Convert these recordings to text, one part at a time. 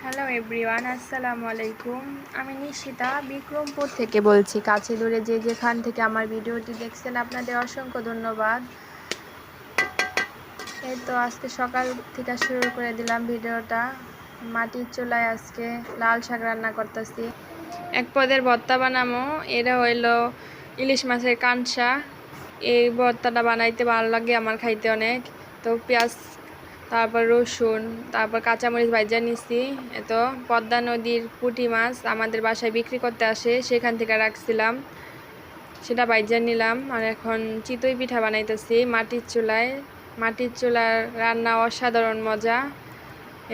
Hello everyone, আসসালামু আলাইকুম। আমি নিশিতা বিক্রমপুর থেকে বলছি। কাছে দূরে যে যেখান থেকে আমার ভিডিওটি দেখছেন আপনাদের অসংখ্য ধন্যবাদ। এই তো আজকে সকাল থেকে শুরু করে দিলাম ভিডিওটা। মাটির চুলায় আজকে লাল শাক রান্না করতেছি। এক পদের ভর্তা বানামো। এটা হইলো ইলিশ মাছের কানসা। এই ভর্তাটা বানাইতে ভালো লাগে আমার, খাইতে অনেক। তো পেঁয়াজ, তারপর রসুন, তারপর কাঁচামরিচ ভাজা নিছি। এতো পদ্মা নদীর পুঁটি মাছ আমাদের বাসায় বিক্রি করতে আসে, সেখান থেকে রাখছিলাম, সেটা ভাজা নিলাম। আর এখন চিতই পিঠা বানাইতেছি মাটির চুলায়। মাটির চুলার রান্না অসাধারণ মজা।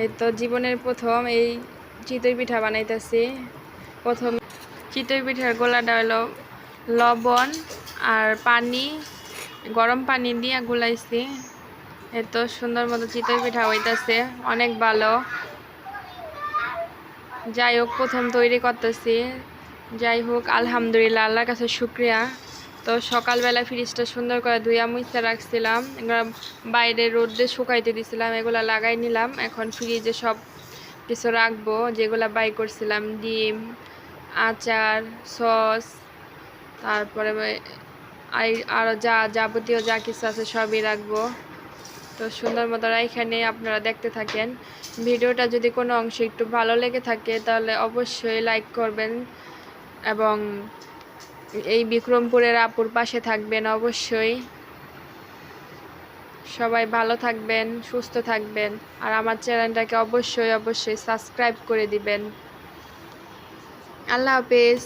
এই তো জীবনের প্রথম এই চিতই পিঠা বানাইতেছি। প্রথম চিতই পিঠার গোলাটা হলো লবণ আর পানি, গরম পানি দিয়ে গুলাইছি। এত সুন্দর মতো চিতই পিঠা হইতাছে, অনেক ভালো। যাই হোক, প্রথম তৈরি করতেছি। যাই হোক, আলহামদুলিল্লাহ, আল্লাহর কাছে শুক্রিয়া। তো সকালবেলা ফ্রিজটা সুন্দর করে ধুইয়া মুছতে রাখছিলাম, এগুলো বাইরে রোদে শুকাইতে দিছিলাম, এগুলো লাগাই নিলাম। এখন ফ্রিজে সব কিছু রাখবো, যেগুলো বাই করছিলাম, ডিম, আচার, সস, তারপরে আরও যা যাবতীয় যা কিছু আছে সবই রাখবো। তো সুন্দর মতো এখানে আপনারা দেখতে থাকেন। ভিডিওটা যদি কোনো অংশ একটু ভালো লেগে থাকে তাহলে অবশ্যই লাইক করবেন এবং এই বিক্রমপুরের আপুর পাশে থাকবেন অবশ্যই। সবাই ভালো থাকবেন, সুস্থ থাকবেন, আর আমার চ্যানেলটাকে অবশ্যই সাবস্ক্রাইব করে দিবেন। আল্লাহ হাফেজ।